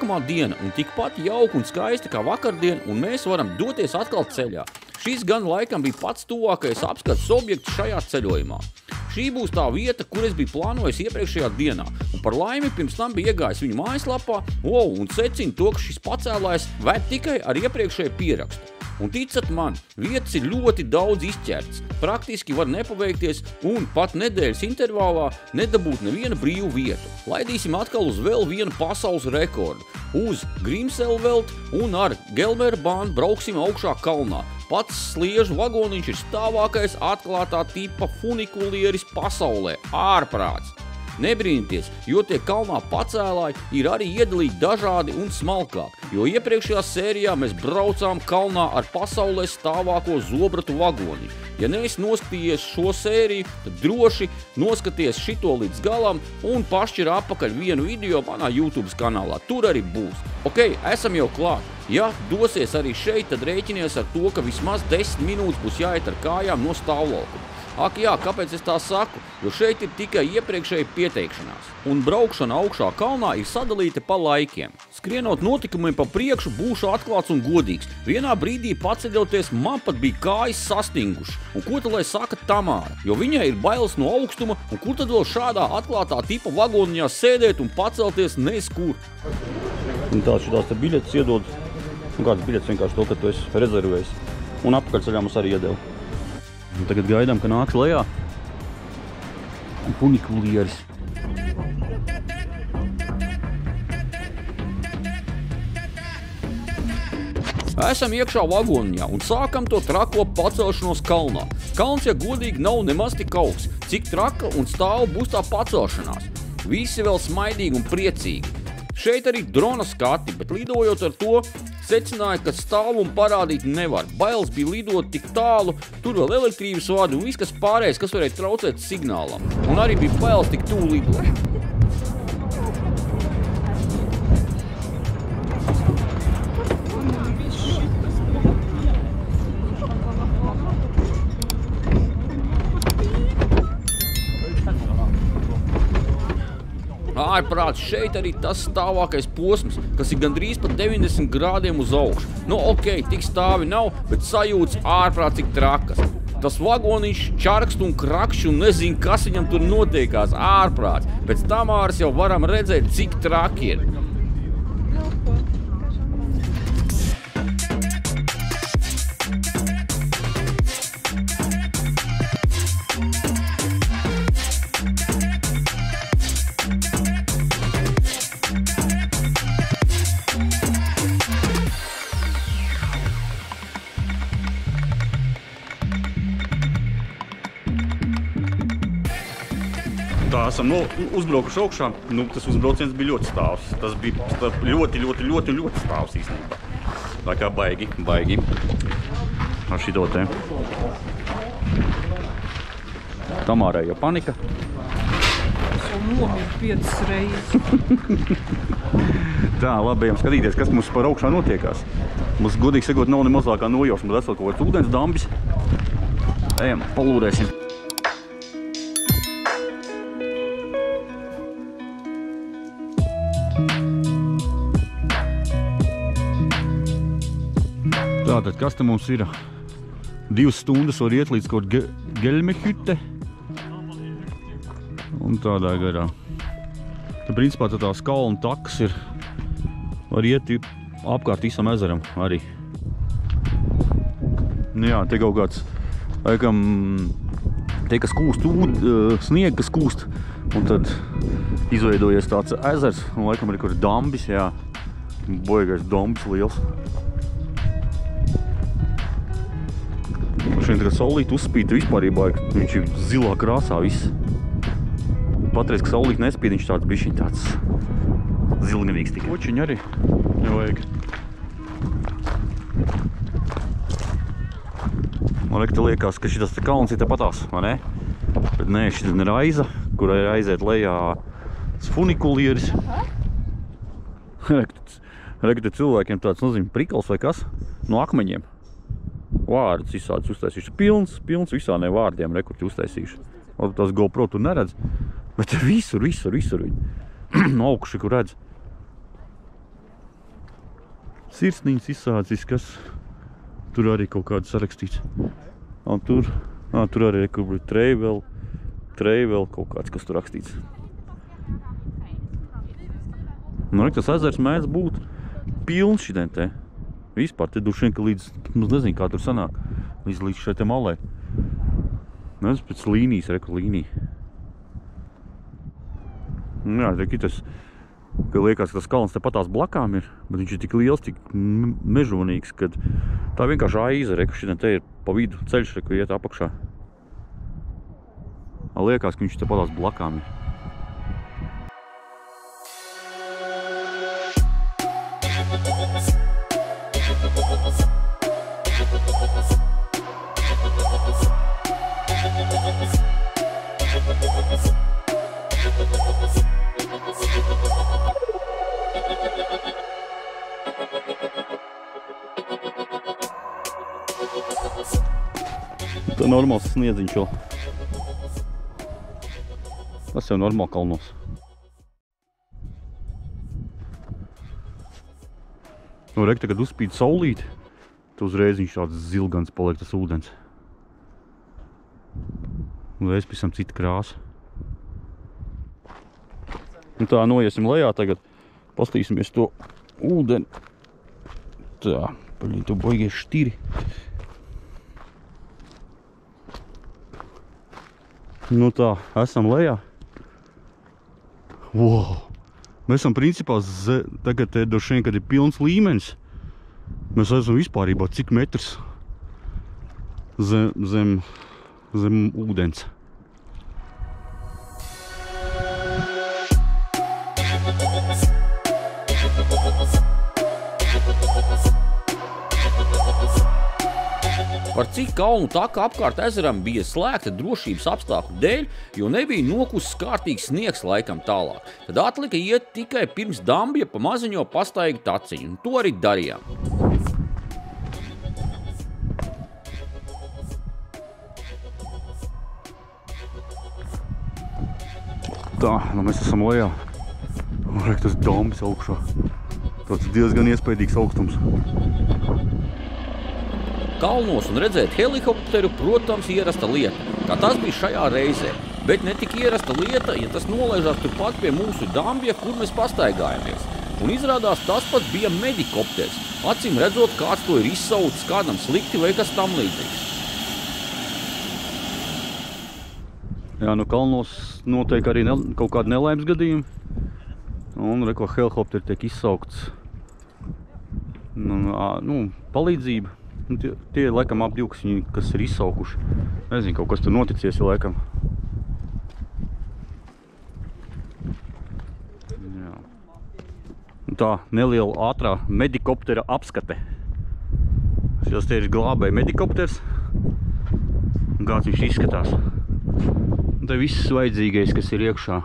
nākamā diena un tikpat jauka un skaista kā vakardien, un mēs varam doties atkal ceļā. Šis gan laikam bija pats tuvākais apskates objekts šajā ceļojumā. Šī būs tā vieta, kur es biju plānojis iepriekšējā dienā, un par laimi pirms tam bija iegājis viņu mājaslapā, un secina to, ka šis pacēlājs ved tikai ar iepriekšēju pierakstu. Un ticat man, vietas ir ļoti daudz izķerts, praktiski var nepaveikties un pat nedēļas intervālā nedabūt nevienu brīvu vietu. Laidīsim atkal uz vēl vienu pasaules rekordu, uz Grimselvelt un ar Gelmerbahnu brauksim augšā kalnā. Pats sliežu vagoniņš ir stāvākais atklātā tipa funikulieris pasaulē, ārprāts. Nebrīnieties, jo tie kalnā pacēlāji ir arī iedalīti dažādi un smalkāk, jo iepriekšējā sērijā mēs braucām kalnā ar pasaulē stāvāko zobratu vagoni. Ja neesi noskatījies šo sēriju, tad droši noskaties šito līdz galam un pašķir apakaļ vienu video manā YouTube kanālā. Tur arī būs. Ok, esam jau klāt. Ja dosies arī šeit, tad rēķinies ar to, ka vismaz 10 minūtes būs jāiet ar kājām no stāvlaukuma. Ak jā, kāpēc es tā saku? Jo šeit ir tikai iepriekšēja pieteikšanās. Un braukšana augšā kalnā ir sadalīta pa laikiem. Skrienot notikumiem pa priekšu būšu atklāts un godīgs. Vienā brīdī paceļoties man pat bija kājas sastinguši. Un ko tad lai saka Tamāra? Jo viņai ir bailes no augstuma, un kur tad vēl šādā atklātā tipa vagoniņā sēdēt un pacelties neskur? Un tās šitās te biļetes iedod. Un kāds biļetes vienkārši to, ka tu esi rezervējis. Un apakaļceļā mums arī iedeva. Un tagad gaidām, ka nāks lejā funikulieris. Esam iekšā vagoniņā un sākam to trako pacelšanos kalnā. Kalns, ja godīgi, nav nemaz tik augsts, cik traka un stāvu būs tā pacelšanās. Visi vēl smaidīgi un priecīgi. Šeit arī drona skati, bet lidojot ar to, secināja, ka stāvumu parādīt nevar. Bailes bija lidot tik tālu, tur vēl elektrības vadi un viss, kas pārējais, kas varēja traucēt signālam. Un arī bija bailes tik tuvu lidot. Ārprāts, šeit arī tas stāvākais posms, kas ir gandrīz pat 90 grādiem uz augšu. Nu, ok, tik stāvi nav, bet sajūtas ārprāt cik trakas. Tas vagoniņš čarkst un krakšķi un nezinu, kas viņam tur notiekās, ārprāts. Pēc Tamāras jau varam redzēt, cik traki ir. Tā esam uzbraukuši augšā, tas uzbrauciens bija ļoti stāvs. Tas bija ļoti stāvs īstenībā. Tā kā baigi. Ar šito te. Tamārai jau panika. Es jau nomiru 5 reizes. Tā, labi, ejam skatīties, kas mums par augšā notiekās. Mums, godīgi sakot, nav ne mazākā nojausma, bet esot kaut kāds ūdens dambis. Ejam, palūdēsim. Tātad, kas te mums ir? 2 stundas var iet līdz kaut Gelmehütte. Un tādā garā. Te principā tās kalnu takas ir, var iet apkārt visam ezeram arī. Jā, te kaut kāds, laikam, te kas kūst sniega, kas kūst. Un tad izveidojies tāds ezers, un laikam arī kur dambis, jā. Boigais dambis liels. Šeit tagad saulīt uzspīd vispārībā, viņš ir zilā krāsā viss. Patreiz, ka saulīt nespīd, viņš tāds bišķiņ tāds zilnevīgs tikai. Kočiņi arī nevajag. Man liekas, ka šitas kalns ir tepatās, vai ne? Bet nē, šis ir raiza, kurai ir aiziet lejā funikulieris. Rekti cilvēkiem tāds nozīmē prikals vai kas? No akmeņiem. Vārdus visādus uztaisīšu. Pilns visādiem vārdiem rekurti uztaisīšu. Tas GoPro tur neredz. Bet visur viņi. No augšu, kur redz. sirsniņas izsācis, kas tur arī kaut kāds sarakstīts. Un tur arī Travel kaut kāds, kas tur rakstīts. Nu, tas ezers mēdz būt pilns šitien te. Vispār te dušien, ka līdz, nezinu, kā tur sanāk, līdz šai te malai. Nezinu, pēc līnijas, līnija. Jā, tas, ka liekas, ka tas kalns te patās blakām ir, bet viņš ir tik liels, tik mežonīgs, kad tā vienkārši aiza, šitien te ir pa vidu ceļš, ka iet apakšā. Liekas, ka viņš te patās blakām ir. Tā normāls sniedziņš vēl. Tas jau normāli kalnos. Nu, rek, tagad uzspīd saulīt, tad uzreiz viņš tāds zilgans paliek tas ūdens. Un reiz pisam cita krāsa. Un tā, noiesim lejā tagad, pastīsimies to ūdeni. Tā, paļiņ, to baigies štīri. Nu tā, esam lejā. Wow! Mēs esam principā, tagad te došien, kad ir pilns līmenis. Mēs esam vispārībā cik metrs zem ūdens. Par cik kalnu taka apkārt ezeram bija slēgta drošības apstākļu dēļ, jo nebija nokusis kārtīgs sniegs laikam tālāk. Tad atlika iet tikai pirms Dambja pa maziņo pastaigu taciņu, un to arī darījām. Tā, nu mēs esam lejā. Rek, tas Dambis augšā. Tāds diezgan iespaidīgs augstums. Kalnos un redzēt helikopteru, protams, ierasta lieta, kā tas bija šajā reizē. Bet ne tik ierasta lieta, ja tas nolaižās turpat pie mūsu Dambja, kur mēs pastaigājamies. Un izrādās, tas pat bija medikopters. Acīm redzot, kāds to ir izsaucis, kādam slikti vai kas tam līdzīgs. Jā, nu kalnos notiek arī kaut kādi nelaimes gadījumi. Un reko helikopteri tiek izsaukts. Nu, palīdzība. Tie laikam ap 2, kas ir izsaukuši. Nezinu, kaut kas tur noticies, laikam. Jā. Un tā neliela ātrā medikoptera apskate. Šis te ir glābēja medikopters. Un kāds viņš izskatās. Un te viss vajadzīgais, kas ir iekšā.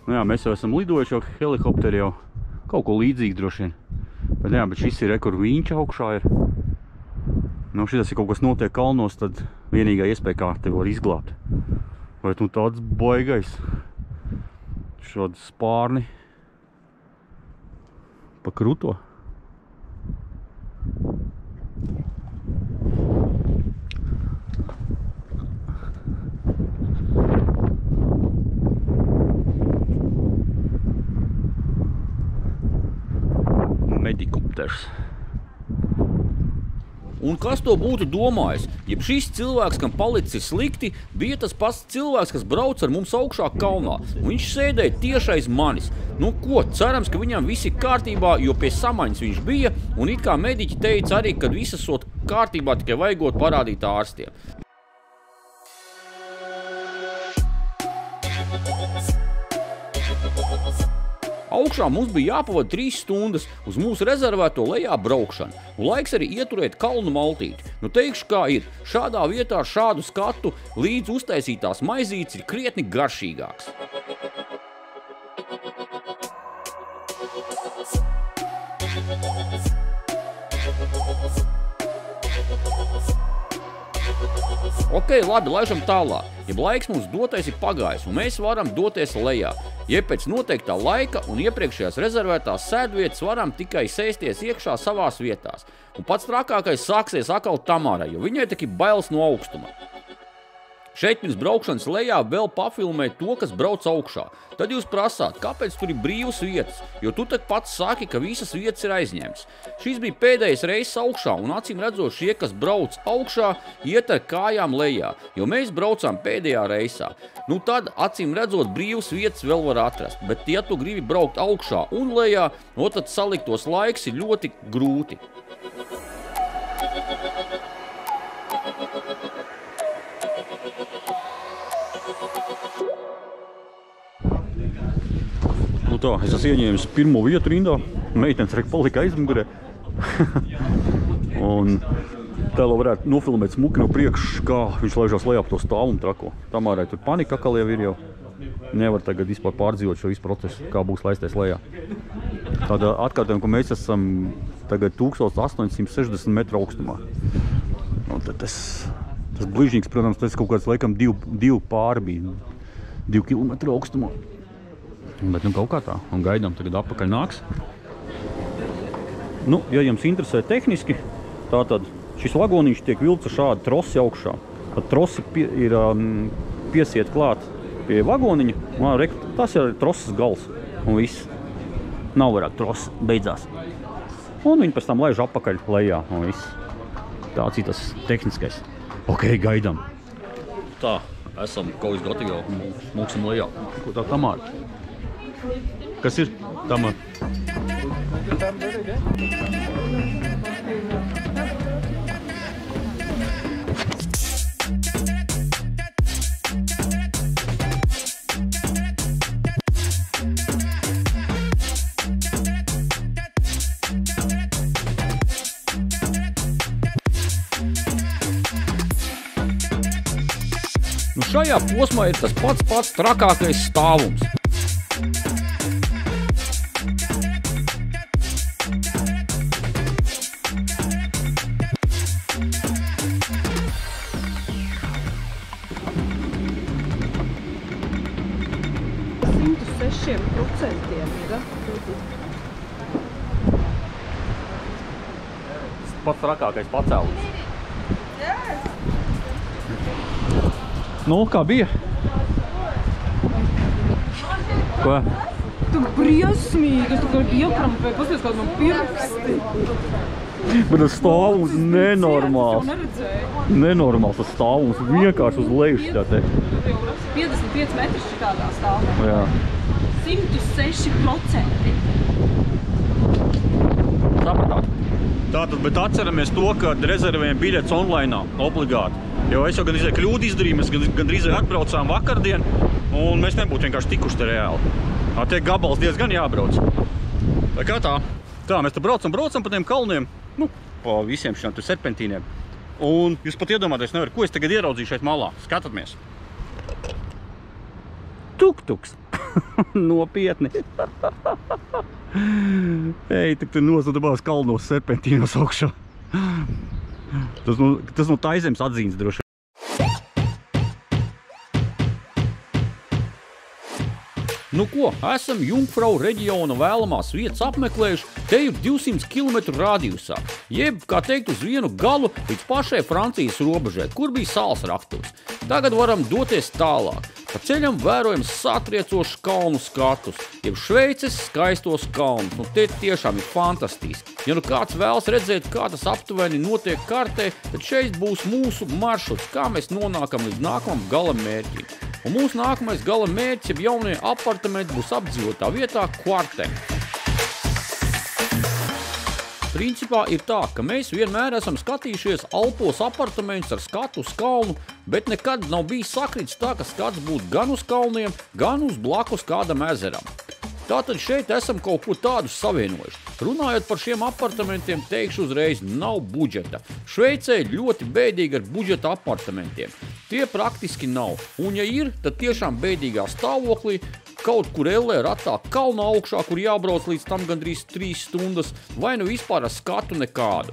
Nu jā, mēs jau esam lidojuši jau helikopteri jau kaut ko līdzīgi droši vien. Bet jā, bet šis ir kur viņš augšā ir. Nu, šitas ir kaut kas notiek kalnos, tad vienīgā iespēja kā te var izglābt. Vai nu tāds baigais. Šādi spārni. Pa kruto. Medikopters. Un kas to būtu domājis? Jeb šis cilvēks, kam palicis slikti, bija tas pats cilvēks, kas brauc ar mums augšā kalnā. Un viņš sēdēja tieši aiz manis. Nu ko, cerams, ka viņam viss ir kārtībā, jo pie samaņas viņš bija, un it kā mediķi teica arī, kad viss esot kārtībā, tikai vajagot parādīt ārstiem. Augšā mums bija jāpavada 3 stundas uz mūsu rezervēto lejā braukšanu, un laiks arī ieturēt kalnu maltīti. Nu teikšu, kā ir, šādā vietā ar šādu skatu līdz uztaisītās maizītes ir krietni garšīgāks. Ok, labi, laižam tālāk. Ja laiks mums dotais ir pagājis, un mēs varam doties lejā, ja pēc noteiktā laika un iepriekšējās rezervētās sēdvietas varam tikai sēsties iekšā savās vietās. Un pats trakākais sāksies atkal Tamārai, jo viņai tik ir bailes no augstuma. Šeit pirms braukšanas lejā vēl pafilmēt to, kas brauc augšā. Tad jūs prasāt, kāpēc tur ir brīvas vietas, jo tu tak pats saki, ka visas vietas ir aizņemts. Šis bija pēdējais reizes augšā, un acīm redzot šie, kas brauc augšā, iet ar kājām lejā, jo mēs braucām pēdējā reisā. Nu tad, acīm redzot, brīvas vietas vēl var atrast, bet ja tu gribi braukt augšā un lejā, no tad saliktos laiks ir ļoti grūti. Nu tā, es esmu ieņēmis pirmo vietu rindā, meitenes palika aizmugurē. Un tā vēl varētu nofilmēt smuki no priekš, kā viņš laižās lejā pa to stāvumu trako. Tamārai tur panika atkal jau ir jau. Nevar tagad vispār pārdzīvot šo visu procesu, kā būs laisties lejā. Tāda atkārtojuma, ka mēs esam tagad 1860 metru augstumā. Un tad tas bližņīgs, protams, tas kaut kāds laikam divu pāri bija, 2 kilometru augstumā. Bet nu kaut kā tā, un gaidām tagad atpakaļ nāks. Nu, ja jums interesē tehniski, tātad šis vagoniņš tiek vilts ar šādu trosi augšā. Tad trosi ir piesiet klāt pie vagoniņa, tas ir troses gals, un viss. Nav vairāk trosis, beidzās. Un viņi pēc tam laiž atpakaļ lejā, un viss. Tāds ir tas tehniskais. Ok, gaidām. Tā, esam kaut kas gatavi jau, mūksim lejā. Ko tā Tamāra? Kas ir? Tamāra. Nu šajā posmā ir tas pats trakākais stāvums. Pats trakākais pacēlums. Nu, kā bija? Ko? Tu briesmīgi, es tu kā iekrampēju, pasies kādu man pirksti. Bet tas stāvums nenormāls. Nenormāls tas stāvums, vienkārši uz leju šitā te. 55 metri šitādā stāvā. Jā. 106%. Sapratāt? Tātad, bet atceramies to, ka rezervējam biļetes online obligāti. Jo es jau gandrīz kļūdu izdarīju, mēs gandrīz atbraucām vakardien, un mēs nebūtu vienkārši tikuši te reāli. Tie gabals diezgan jābrauc. Tā kā tā. Tā, mēs te braucam pa tiem kalniem, nu, pa visiem šiem tur serpentīniem. Un jūs pat iedomāties nevar, ko es tagad ieraudzīju šeit malā. Skatamies. Tuk-tuks. Nopietni. Ej, tik tur nosodabās kalnos serpentīnos augšā. Tas no Taizemes atzīmes droši. Nu ko, esam Jungfrau reģiona vēlamās vietas apmeklējuši, te ir 200 km radiusā, jeb, kā teikt, uz vienu galu līdz pašai Francijas robežai, kur bija sāls raktuves. Tagad varam doties tālāk. Pa ceļam vērojam satriecošus kalnu skatus, jeb Šveices skaistos kalnus, un te tiešām ir fantastiski. Ja nu kāds vēlas redzēt, kā tas aptuveni notiek kartē, tad šeit būs mūsu maršruts, kā mēs nonākam līdz nākamam gala mērķim. Un mūsu nākamais gala mērķis, jeb jaunie apartamenti, būs apdzīvotā vietā Kvartem. Principā ir tā, ka mēs vienmēr esam skatījušies Alpos apartamentus ar skatu uz kalnu, bet nekad nav bijis sakrits tā, ka skats būtu gan uz kalniem, gan uz blakus kādam ezeram. Tātad šeit esam kaut ko tādu savienojuši. Runājot par šiem apartamentiem, teikšu uzreiz, nav budžeta. Šveicē ļoti bēdīgi ar budžeta apartamentiem. Tie praktiski nav. Un ja ir, tad tiešām bēdīgā stāvoklī, kaut kur ellē ratā kalna augšā, kur jābrauc līdz tam gandrīz 3 stundas, vai nu vispār ar skatu nekādu.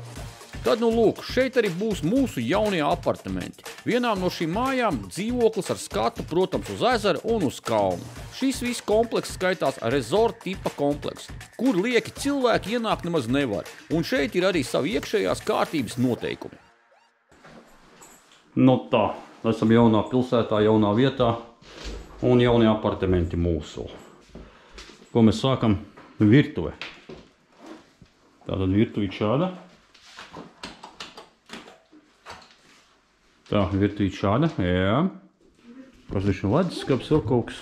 Tad, nu lūk, šeit arī būs mūsu jaunie apartamenti. Vienā no šīm mājām dzīvoklis ar skatu, protams, uz ezeru un uz kalnu. Šis viss komplekss skaitās resort tipa komplekss, kur lieki cilvēki ienākt nemaz nevar. Un šeit ir arī savi iekšējās kārtības noteikumi. Nu tā, esam jaunā pilsētā, jaunā vietā un jaunie apartamenti mūsu. Ko mēs sākam? Virtuve. Tātad virtuve šāda. Tā, virtuve šāda, jā. Pašdiši leduskaps vēl kaut kas.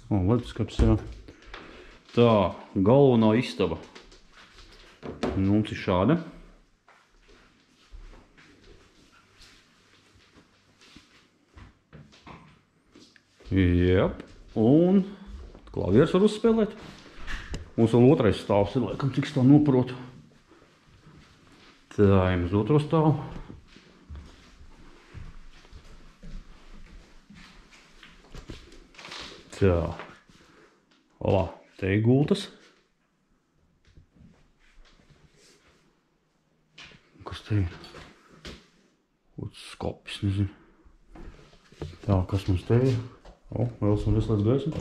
O, leduskaps, jā. Tā, galvenā istaba. Mums ir šāda. Jep, un klavieres var uzspēlēt. Mums vēl otrais stāvs ir, laikam, cik tā noprotu. Tā, ejam uz otro stāvu. Tā. Olā, te ir gultas. Kas te ir? Skopis, nezinu. Tā, kas mums te ir? O, vēl esam ieslēdz gaismu.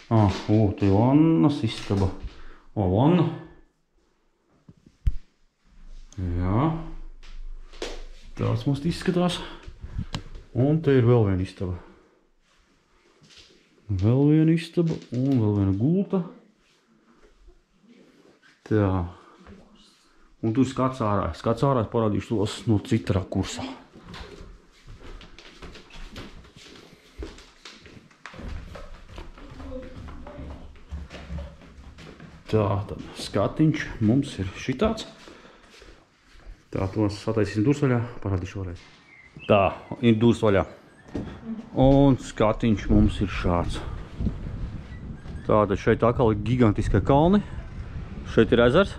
Te ir vannas istaba. O, vanna. Jā. Tāds mums izskatās. Un te ir vēl viena istaba. Vēl viena istaba un vēl viena gulta. Tā. Un tur skats ārā. Skats ārā parādīšu tos no cita rakursā. Tā, tad skatiņš mums ir šitāds. Tā, to sataisīsim durs vaļā, parādīšu vēlreiz. Tā, ir durs vaļā. Un skatiņš mums ir šāds. Tātad šeit atkal ir gigantiskie kalni. Šeit ir ezers.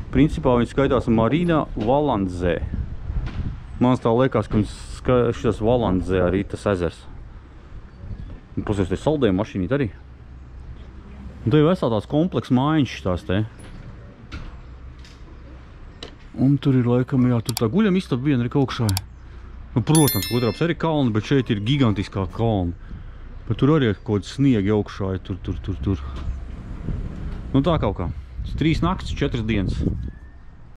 Principā viņi skaitās Marina Valandzē. Man tā liekas, ka šis Valandzē arī tas ezers. Un, protams, te saldējuma mašīnīt arī. Un te ir vesā tās komplekss mājiņš tās te. Un tur ir laikam, jā, tur tā guļam istaba viena ir augšā. Nu, protams, otrāps arī kalni, bet šeit ir gigantiskā kalni. Bet tur arī ir kaut sniegi augšā, tur. Nu tā kaut kā. 3 naktis, 4 dienas.